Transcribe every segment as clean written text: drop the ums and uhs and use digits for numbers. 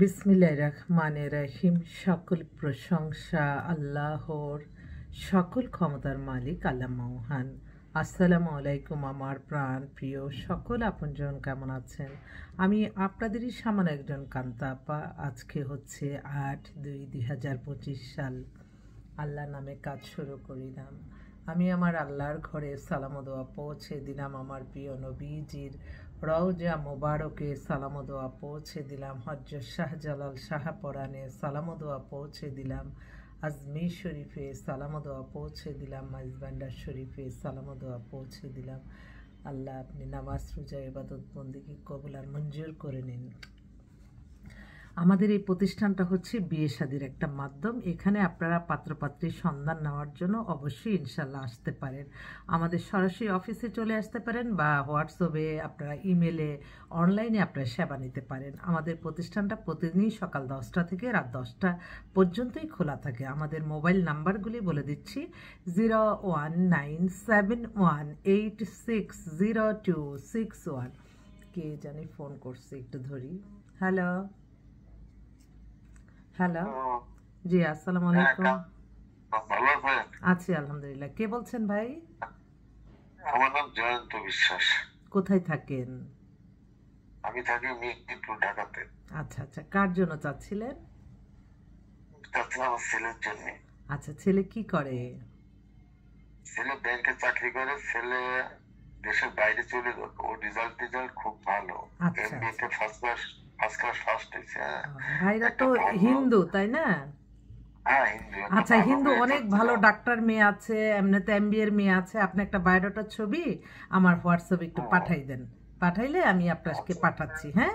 বিসমিল্লাহির রহমানির রহিম। সকল প্রশংসা আল্লাহর, সকল ক্ষমতার মালিক আল্লাহ মহান। আসসালামু আলাইকুম আমার প্রাণ প্রিয় সকল আপনজন, কেমন আছেন? আমি আপনাদেরই সামান্য একজন কান্তা আপা। আজকে হচ্ছে 8/2/2025 সাল। আল্লাহ নামে কাজ শুরু করিলাম। আমি আমার আল্লাহর ঘরে সালাম ও দোয়া পৌঁছে দিলাম। আমার প্রিয় নবীজির রওজা মোবারকে সালাম ও দোয়া পৌঁছে দিলাম। হযরত শাহজালাল শাহপরানে সালাম ও দোয়া পৌঁছে দিলাম। আজমির শরীফে সালাম ও দোয়া পৌঁছে দিলাম। মাইজবান্ডার শরীফে সালাম ও দোয়া পৌঁছে দিলাম। আল্লাহ আপনি নামাজ রোজা ইবাদত বন্দেগী কবুল আর মঞ্জুর করে নিন। আমাদের এই প্রতিষ্ঠানটা হচ্ছে বিয়ে শাদির একটা মাধ্যম। এখানে আপনারা পাত্রপাত্রীর সন্ধান নেওয়ার জন্য অবশ্যই ইনশাল্লাহ আসতে পারেন। আমাদের সরাসরি অফিসে চলে আসতে পারেন বা হোয়াটসঅ্যাপে, আপনারা ইমেলে, অনলাইনে আপনারা সেবা নিতে পারেন। আমাদের প্রতিষ্ঠানটা প্রতিদিনই সকাল 10টা থেকে রাত 10টা পর্যন্তই খোলা থাকে। আমাদের মোবাইল নাম্বারগুলি বলে দিচ্ছি: 01971860261। কে জানি ফোন করছে, একটু ধরি। হ্যালো হ্যালো, জি আসসালামু আলাইকুম। ভালো আছেন? আছি আলহামদুলিল্লাহ। কে বলছেন ভাই? আমার নাম জয়ন্ত বিশ্বাস। কোথায় থাকেন? আমি থাকি মিরপুর, ঢাকাতে। আচ্ছা আচ্ছা, কার জন্য চাচ্ছিলেন? চাচ্ছিলাম আমার ছেলের জন্য। আচ্ছা, ছেলে কি করে? ছেলে ব্যাংকে চাকরি করে। ছেলে দেশের বাইরে চলে যাবে। ওর রেজাল্ট খুব ভালো। আচ্ছা এমবিএতে ফার্স্ট ক্লাস ফার্স্ট হয়েছে। ভাইরা একটা তো ভালো, হিন্দু তাই না? হ্যাঁ হিন্দু, একটা আচ্ছা, ভালো হিন্দু মেয়ে অনেক ভালো চাচ্ছিলাম। ডাক্তার মেয়ে আছে, এমনিতে এমবি এর মেয়ে আছে। আপনি একটা বায়োডাটার ছবি আমার হোয়াটসঅ্যাপে একটু পাঠাই দেন। পাঠাইলে আমি আপনাকে আচ্ছা। পাঠাচ্ছি। হ্যাঁ,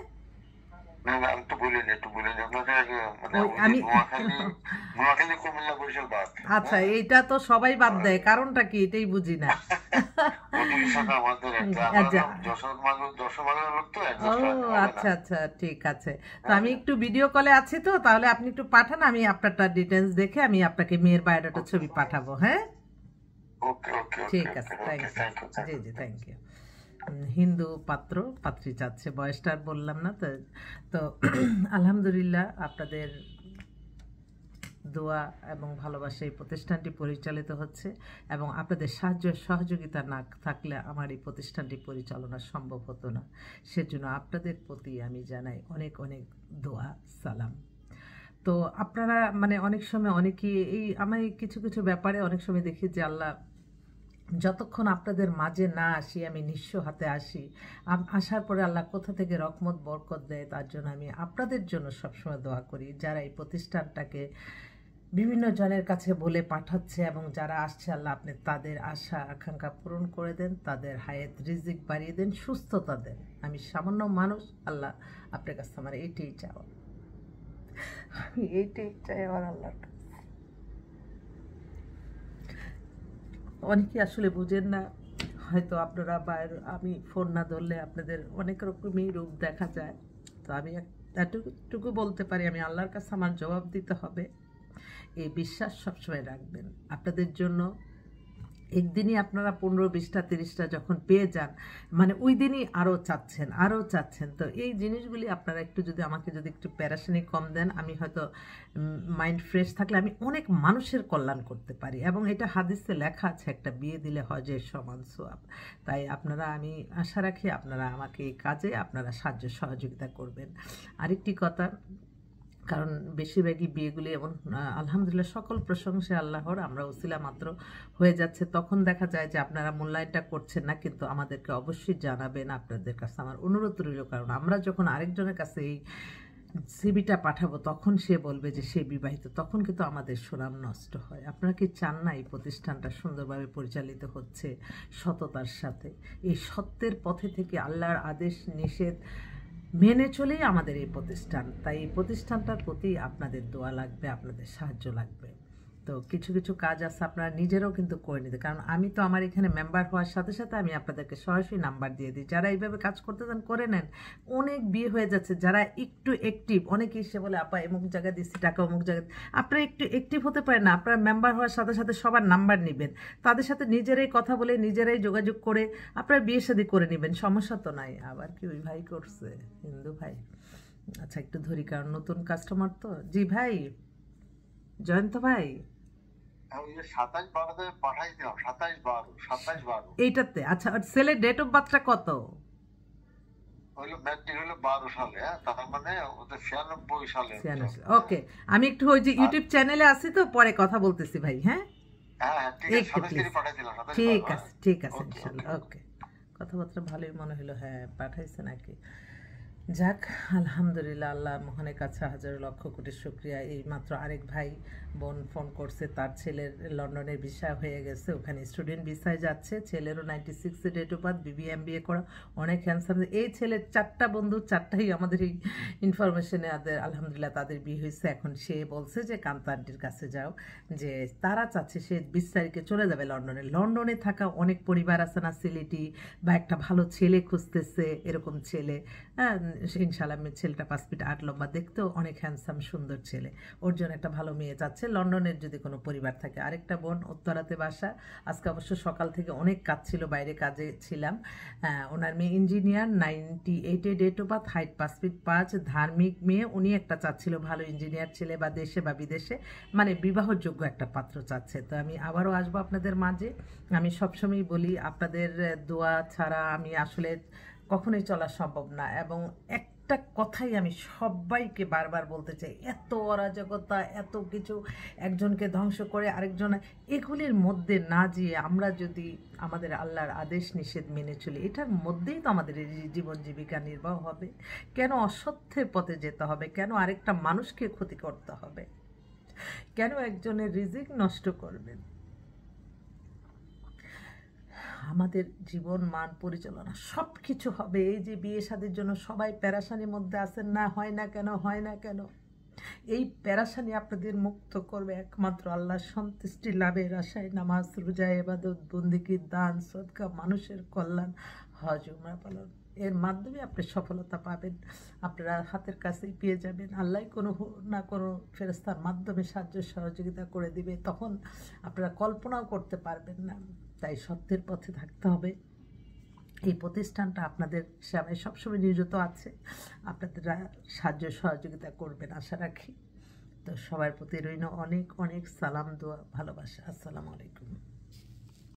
না না, আমি একটু বলিনি আপনাকে মানে ওই ওই যে আমি নোয়াখালী কুমিল্লা বরিশাল বাদ। আচ্ছা, হ্যাঁ, এইটা তো সবাই বাদ দেয়, কারণটা কি এটাই বুঝি না। ওই বিষয়টা আমাদের একটা, আচ্ছা, আমরা যশোর মানুষের লোক তো ও অ্যাডজাস্ট হবে না। আচ্ছা আচ্ছা, ঠিক আছে। তো আমি হ্যাঁ, একটু ভিডিও কলে আছি, তো তাহলে আপনি একটু পাঠান, আমি আপনারটা ডিটেলস দেখে আমি আপনাকে মেয়ের বায়োডাটা ওকে ছবি পাঠাবো। হ্যাঁ, ওকে ওকে ওকে ঠিক আছে, okay thank okay, you. Thank you thank জি ইউ। জি, থ্যাংক ইউ। হিন্দু পাত্র পাত্রী চাচ্ছে, বয়সটা আর বললাম না তো। তো আলহামদুলিল্লাহ, আপনাদের দোয়া এবং ভালোবাসা এই প্রতিষ্ঠানটি পরিচালিত হচ্ছে, এবং আপনাদের সাহায্য সহযোগিতা না থাকলে আমার এই প্রতিষ্ঠানটি পরিচালনা সম্ভব হতো না। সেজন্য আপনাদের প্রতি আমি জানাই অনেক অনেক দোয়া সালাম। তো আপনারা মানে অনেক সময় অনেকেই আমি কিছু কিছু ব্যাপারে অনেক সময় দেখি যে আল্লাহ যতক্ষণ আপনাদের মাঝে না আসি, আমি নিঃস্ব হাতে আসি, আসার পরে আল্লাহ কোথা থেকে রহমত বরকত দেয়, তার জন্য আমি আপনাদের জন্য সবসময় দোয়া করি, যারা এই প্রতিষ্ঠানটাকে বিভিন্ন জনের কাছে বলে পাঠাচ্ছে এবং যারা আসছে। আল্লাহ আপনি তাদের আশা আকাঙ্ক্ষা পূরণ করে দেন, তাদের হায়াত রিজিক বাড়িয়ে দেন, সুস্থতা দেন। আমি সামান্য মানুষ, আল্লাহ আপনার কাছে আমার এইটাই চাওয়া, আমি এইটাই চাই আমার আল্লাহর কাছে। অনেকেই আসলে বুঝেন না, হয়তো আপনারা বাইরে, আমি ফোন না ধরলে আপনাদের অনেক রকমই রূপ দেখা যায়। তো আমি এতটুকু বলতে পারি, আমি আল্লাহর কাছে আমার জবাব দিতে হবে। এই বিশ্বাস সবসময় রাখবেন। আপনাদের জন্য একদিনই আপনারা 15, 20টা, 30টা যখন পেয়ে যান, মানে ওই দিনই আরও চাচ্ছেন। তো এই জিনিসগুলি আপনারা একটু যদি আমাকে যদি একটু প্যারাশানি কম দেন, আমি হয়তো মাইন্ড ফ্রেশ থাকলে আমি অনেক মানুষের কল্যাণ করতে পারি। এবং এটা হাদিসে লেখা আছে, একটা বিয়ে দিলে হজের সমান সোয়াব। তাই আপনারা, আমি আশা রাখি আপনারা আমাকে এই কাজে আপনারা সাহায্য সহযোগিতা করবেন। আরেকটি কথা, কারণ বেশিরভাগই বিয়েগুলি এমন, আলহামদুলিল্লাহ সকল প্রশংসা আল্লাহর, আমরা ওসিলা মাত্র হয়ে যাচ্ছে, তখন দেখা যায় যে আপনারা মূল্যায়নটা করছেন না, কিন্তু আমাদেরকে অবশ্যই জানাবেন। আপনাদের কাছে আমার অনুরোধ রইল, কারণ আমরা যখন আরেকজনের কাছে এই সিবিটা পাঠাবো, তখন সে বলবে যে সে বিবাহিত, তখন কিন্তু আমাদের সুনাম নষ্ট হয়। আপনারা কি চান না এই প্রতিষ্ঠানটা সুন্দরভাবে পরিচালিত হচ্ছে সততার সাথে? এই সত্যের পথে থেকে আল্লাহর আদেশ নিষেধ মেনে চলেই আমাদের এই প্রতিষ্ঠান। তাই এই প্রতিষ্ঠানটার প্রতি আপনাদের দোয়া লাগবে, আপনাদের সাহায্য লাগবে। তো কিছু কিছু কাজ আছে আপনারা নিজেরাও কিন্তু করে নিতে, কারণ আমি তো আমার এখানে মেম্বার হওয়ার সাথে সাথে আমি আপনাদেরকে সরাসরি নাম্বার দিয়ে দিই। যারা এইভাবে কাজ করতে চান করে নেন। অনেক বিয়ে হয়ে যাচ্ছে, যারা একটু অ্যাক্টিভ, অনেকে এসে বলে আপা অমুক জায়গায় দিচ্ছি টাকা, অমুক জায়গায়। আপনারা একটু অ্যাক্টিভ হতে পারেন না? আপনারা মেম্বার হওয়ার সাথে সাথে সবার নাম্বার নেবেন, তাদের সাথে নিজেরাই কথা বলে, নিজেরাই যোগাযোগ করে আপনারা বিয়ে শাদী করে নেবেন, সমস্যা তো নাই। আবার কি ওই ভাই করছে, হিন্দু ভাই? আচ্ছা একটু ধরি, কারণ নতুন কাস্টমার তো। জি ভাই, জয়ন্ত ভাই, ওই যে 27/12 পাঠাই দিলাম, 27/12 এইটাতে আচ্ছা, আর ছেলের ডেট অফ বার্থটা কত? হইলো ম্যাট্রিক হলো 12 সালে, হ্যাঁ, তার মানে ওদের 96 সালে হচ্ছে, 96, হ্যাঁ। ওকে। আমি একটু ওই যে আর ইউটিউব চ্যানেলে আছি তো, পরে কথা বলতেছি ভাই, হ্যাঁ। হ্যাঁ হ্যাঁ ঠিক আছে, একটু 27 প্লিজ। তারিখ পাঠাই দিলাম, 27/12, ঠিক হ্যাঁ। আছে, ঠিক আছে, ওকে ইনশাল্লাহ, ওকে ওকে। ওকে। কথাবার্তা ভালোই মনে হলো, হ্যাঁ পাঠাইছে নাকি। যাক, আলহামদুলিল্লাহ, আল্লাহ মহানের কাছে হাজার লক্ষ কোটি শুক্রিয়া। এই মাত্র আরেক ভাই বোন ফোন করছে, তার ছেলের লন্ডনের ভিসা হয়ে গেছে, ওখানে স্টুডেন্ট ভিসায় যাচ্ছে। ছেলেরও 96 ডেট অফ বার্থ, BBA করে, অনেক হ্যান্ডসাম। এই ছেলের 4টা বন্ধু, 4টাই আমাদের এই ইনফরমেশনে আলহামদুলিল্লাহ তাদের বিয়ে হয়েছে। এখন সে বলছে যে কান্তা আন্টির কাছে যাও, যে তারা চাচ্ছে সে 20 তারিখে চলে যাবে লন্ডনে। লন্ডনে থাকা অনেক পরিবার আছে না, সিলেটি, বা একটা ভালো ছেলে খুঁজতেছে, এরকম ছেলে, হ্যাঁ। ইনশাল্লাহ ছেলেটা 5 ফিট 8 লম্বা, দেখতেও অনেক হ্যান্ডসাম সুন্দর ছেলে। ওর জন্য একটা ভালো মেয়ে চাচ্ছে লন্ডনের, যদি কোনো পরিবার থাকে। আরেকটা বোন উত্তরাতে বাসা। আজকে অবশ্য সকাল থেকে অনেক কাজ ছিল, বাইরে কাজে ছিলাম। ওনার মেয়ে engineer, 98 date of birth, height 5 feet 5, ধার্মিক মেয়ে। উনি একটা চাচ্ছিল ভালো ইঞ্জিনিয়ার ছেলে, বা দেশে বা বিদেশে, মানে বিবাহযোগ্য একটা পাত্র চাচ্ছে। তো আমি আবারও আসবো আপনাদের মাঝে। আমি সবসময়ই বলি, আপনাদের দোয়া ছাড়া আমি আসলে কখনোই চলা সম্ভব না। এবং একটা কথাই আমি সবাইকে বারবার বলতে চাই, এত অরাজকতা, এত কিছু, একজনকে ধ্বংস করে আরেকজন, এগুলির মধ্যে না যেয়ে আমরা যদি আমাদের আল্লাহর আদেশ নিষেধ মেনে চলি, এটার মধ্যেই তো আমাদের এই জীবন জীবিকা নির্বাহ হবে। কেন অসত্যের পথে যেতে হবে? কেন আরেকটা মানুষকে ক্ষতি করতে হবে? কেন একজনের রিজিক নষ্ট করবেন? আমাদের জীবন মান পরিচালনা সব কিছু হবে। এই যে বিয়ে শাদির জন্য সবাই প্যারাশানির মধ্যে আছেন না, হয় না কেন, হয় না কেন, এই প্যারাশানি আপনাদের মুক্ত করবে একমাত্র আল্লাহর সন্তুষ্টি লাভের আশায় নামাজ, রোজা, ইবাদত, বন্দেগী, দান, সদকা, মানুষের কল্যাণ, হজ, উমরা পালন। এর মাধ্যমে আপনি সফলতা পাবেন, আপনারা হাতের কাছেই পেয়ে যাবেন। আল্লাহ কোনো না কোনো ফেরেস্তার মাধ্যমে সাহায্য সহযোগিতা করে দিবে, তখন আপনারা কল্পনাও করতে পারবেন না। তাই সত্যের পথে থাকতে হবে। এই প্রতিষ্ঠানটা আপনাদের সেবায় সবসময় নিয়োজিত আছে, আপনারা সাহায্য সহযোগিতা করবেন আশা রাখি। তো সবার প্রতি রইল অনেক অনেক সালাম, দোয়া, ভালোবাসা। আসসালামু আলাইকুম।